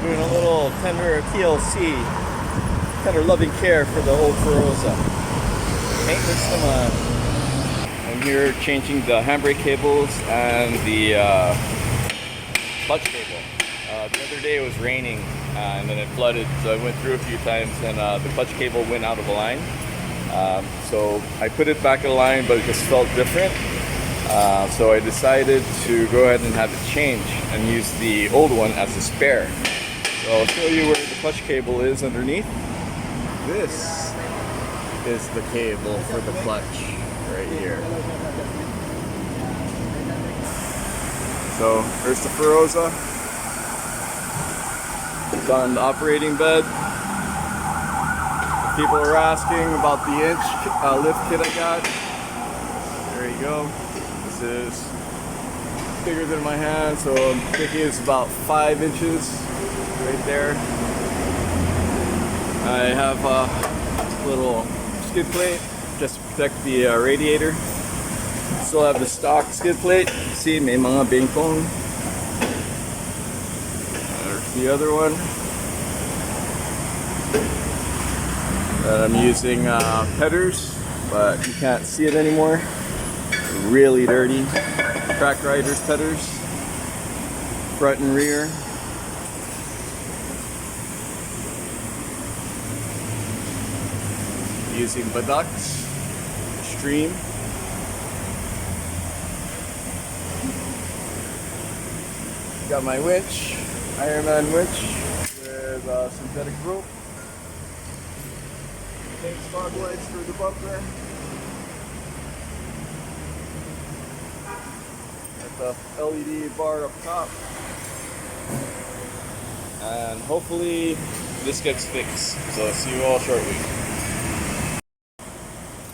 Doing a little tender TLC, tender loving care for the old Feroza. Maintenance naman. I'm here changing the handbrake cables and the clutch cable. The other day it was raining and then it flooded, so I went through a few times and the clutch cable went out of line. So I put it back in line, but it just felt different. So I decided to go ahead and have it changed and use the old one as a spare. So I'll show you where the clutch cable is underneath. This is the cable for the clutch right here. So there's the Feroza. It's on the operating bed. People are asking about the inch lift kit I got. There you go. This is bigger than my hand, so I'm thinking it's about 5 inches right there. I have a little skid plate just to protect the radiator. Still have the stock skid plate. See, may mga bingkong. There's the other one. And I'm using pedders, but you can't see it anymore. Really dirty. Trakryder's pedders, front and rear. Using badaks, stream. Got my winch, Ironman winch with synthetic rope. Takes fog lights for the bumper. The LED bar up top, and hopefully this gets fixed. So see you all shortly.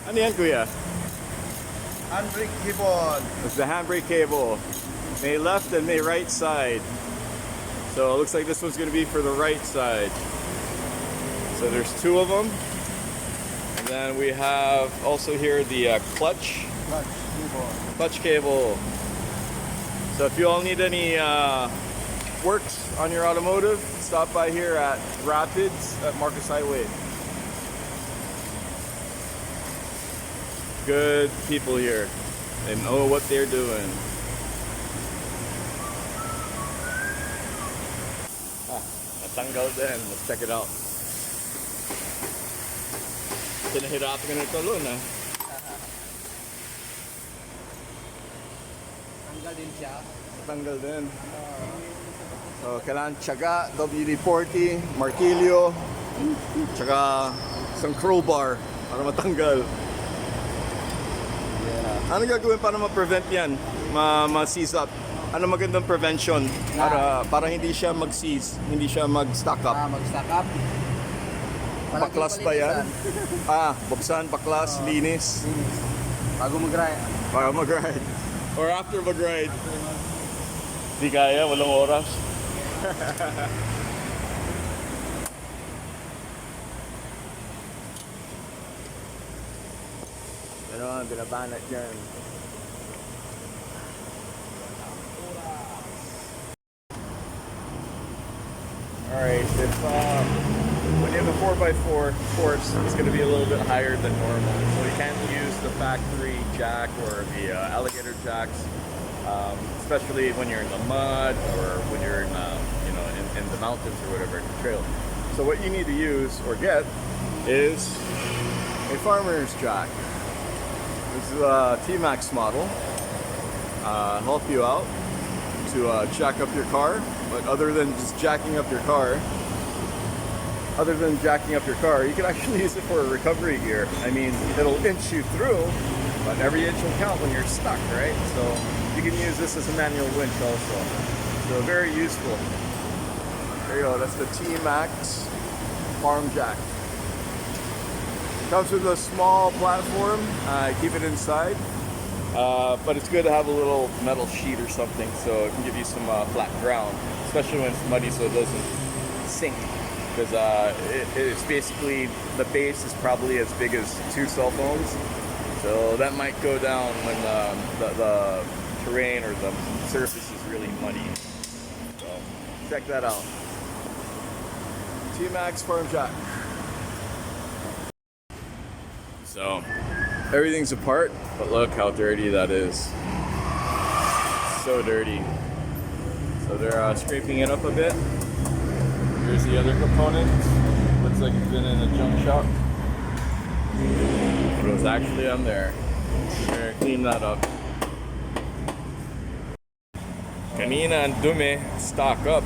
Ano yan, kuya? Handbrake cable. It's the handbrake cable. May left and may right side. So it looks like this one's going to be for the right side. So there's 2 of them, and then we have also here the clutch cable. So if you all need any works on your automotive, stop by here at Rapide at Marcus Highway. Good people here. They know what they're doing. Natanggal din. Let's check it out. Pinahirapan ka na ito, Lon, ah. Tanggal din siya. Tanggal din. So, kailangan tiyaga, WD-40, martilyo, tsaka isang crowbar para matanggal. Yeah. Ano gagawin para ma-prevent yan? Ma-seize up? Ano magandang prevention para hindi siya mag-seize, hindi siya mag-stock up? Mag-stock up. Paklas ba yan? Buksan, paklas, linis. Bago mag-ride. Bago mag-ride. Or after mag-ride. Di kaya, walang oras. Ano ang binabanat dyan? Alright, if when you have a 4x4, of course, it's going to be a little bit higher than normal. So you can't use the factory jack or the alligator jacks, especially when you're in the mud or when you're in, in the mountains or whatever, in the trail. So what you need to use or get is a farmer's jack. This is a T-Max model. Help you out to jack up your car, but other than just jacking up your car, you can actually use it for a recovery gear. I mean, it'll inch you through, but every inch will count when you're stuck, right? So you can use this as a manual winch also. So very useful. There you go, that's the T-Max farm jack. Comes with a small platform, keep it inside. But it's good to have a little metal sheet or something so it can give you some flat ground, especially when it's muddy so it doesn't sink. Because it's basically, the base is probably as big as 2 cell phones. So that might go down when the terrain or the surface is really muddy. So check that out. T-Max farm jack. So everything's apart, but look how dirty that is. So dirty. So they're scraping it up a bit. Here's the other component. Looks like it's been in a junk shop. But it was actually on there. We're gonna clean that up. Kanina ang dumi, stock up.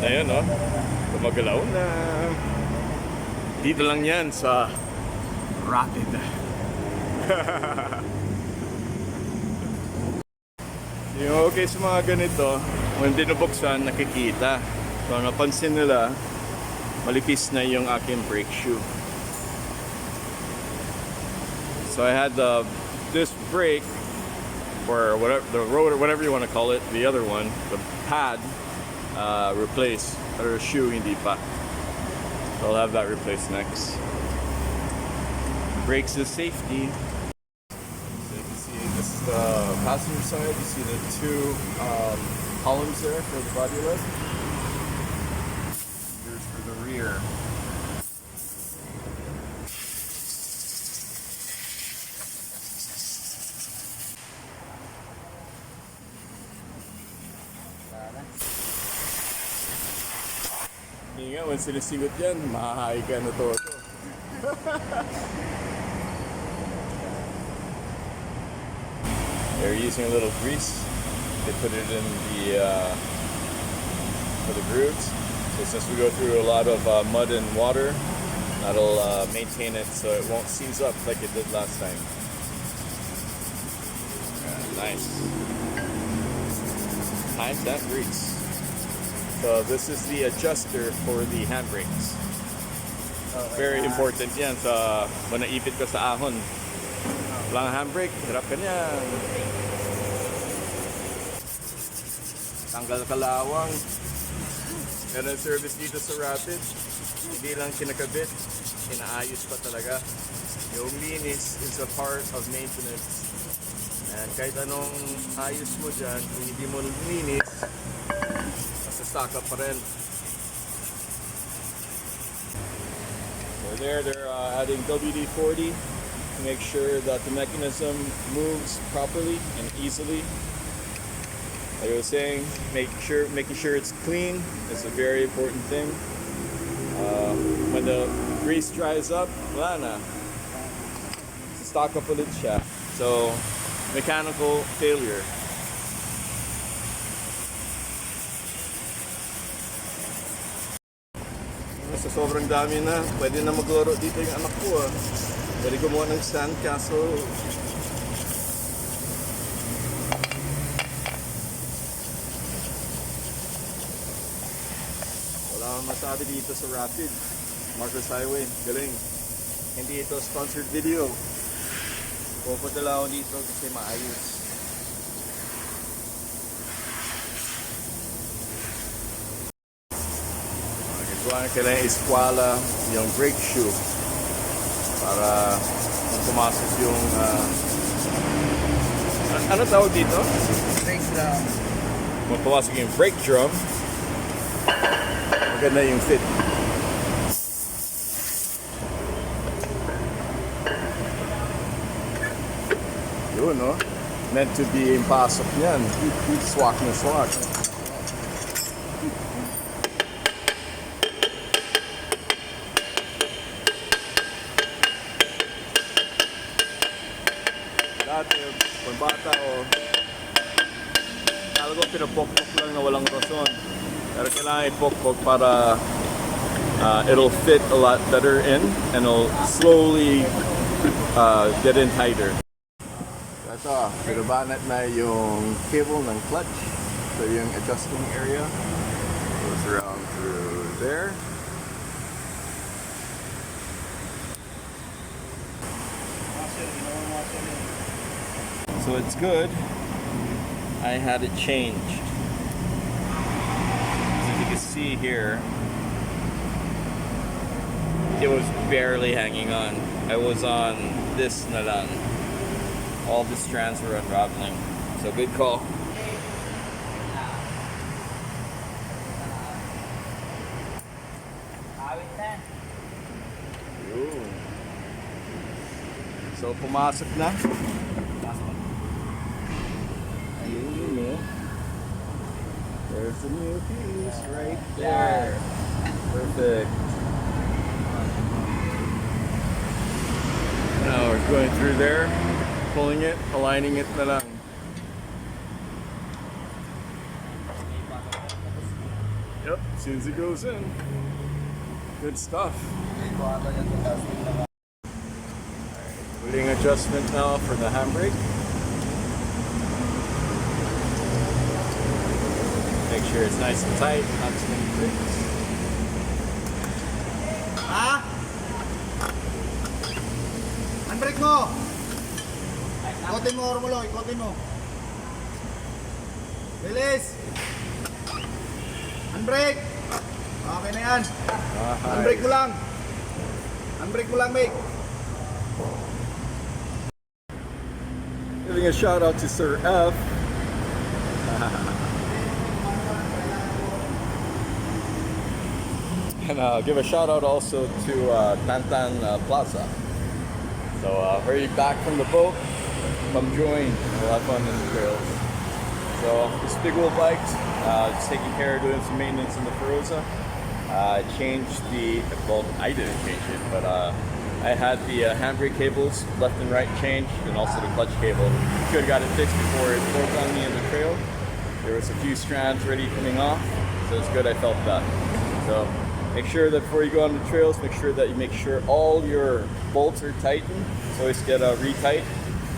Ayun no, gumagalaw na. Dito lang yan sa Rapide. Yung okay sa mga ganito, when binubuksan, nakikita. So napansin nila, malipis na yung aking brake shoe. So I had this brake, or whatever, the rotor, whatever you want to call it, the other one, the pad, replaced. Or shoe, hindi pa. So I'll have that replaced next. Brakes is safety. So you can see this is the passenger side. You see the 2 columns there for the body lift. Here's for the rear. Hindi nga, when sinisigot yan, mahahay ka na to. They're using a little grease. They put it in the for the grooves. So since we go through a lot of mud and water, that'll maintain it so it won't seize up like it did last time. Yeah, nice. Time that grease. So this is the adjuster for the handbrakes. Very important yan sa when naipit ka sa ahon. Walang handbrake, hirap ka niyan. Tanggal kalawang. Ganun service dito sa Rapide. Hindi lang kinakabit, inaayos pa talaga. Yung linis is a part of maintenance. And kahit anong ayos mo dyan, kung hindi mo linis, stock up pa rin. So there, they're adding WD-40 to make sure that the mechanism moves properly and easily. Like I was saying, making sure it's clean is a very important thing. When the grease dries up, wala na. Stock up ulit siya. So, mechanical failure. Sa sobrang dami na, pwede na maglaro dito yung anak ko ah. Pwede gumawa ng sandcastle. Wala akong masabi dito sa Rapide. Marcos Highway, galing. Hindi ito sponsored video. Pupunta lang ako dito kasi maayos. Kailangan iskwala yung brake shoe para pumasok yung ano tawag dito? Brake drum. Kung pumasok yung brake drum, maganda yung fit. Yun no? Meant to be yung pasok niyan. Swak na swak. Dati, kung bata o talagang pinapokpok lang na walang rason. Pero kailangan ipokpok para it'll fit a lot better in and it'll slowly get in tighter. Ito, pinabanat na yung cable ng clutch. So yung adjusting area goes around through there. So it's good. I had it changed. As you can see here, it was barely hanging on. I was on this na lang. All the strands were unraveling. So good call. Yun. So pumasok na. Ayun yun eh. There's the new piece right there. Perfect. Now we're going through there, pulling it, aligning it na lang. Yep, as soon as it goes in. Good stuff. Putting adjustment now for the handbrake. Make sure it's nice and tight, not too many clicks. Ha? Handbrake mo! Ikotin mo, Romulo, ikotin mo. Bilis! Handbrake! Okay na yan. Handbrake mo lang. Handbrake mo lang, mate. Giving a shout out to Sir F. And give a shout out also to Tantan Plaza. So hurry back from the boat, come join, we'll have fun in the trails. So this big wheel bike, just taking care of doing some maintenance in the Feroza. Changed the, well I didn't change it, but I had the handbrake cables left and right changed, and also the clutch cable. Could have got it fixed before it broke on me in the trail. There was a few strands ready coming off, so it's good I felt that. So make sure that before you go on the trails, make sure that you make sure all your bolts are tightened. So always get a retight.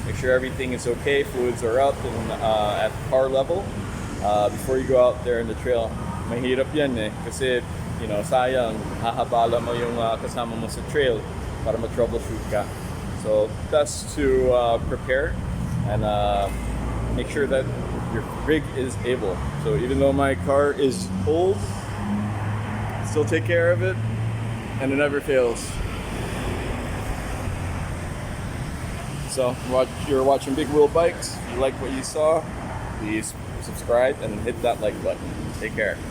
Make sure everything is okay, fluids are up and at par level before you go out there in the trail. Mahirap yan eh, kasi you know, sayang, hahabala mo yung kasama mo sa trail para mag-troubleshoot ka. So best to prepare and make sure that your rig is able. So even though my car is old, still take care of it, and it never fails. So you're watching Big Wheel Bikes. If you like what you saw, please subscribe and hit that like button. Take care.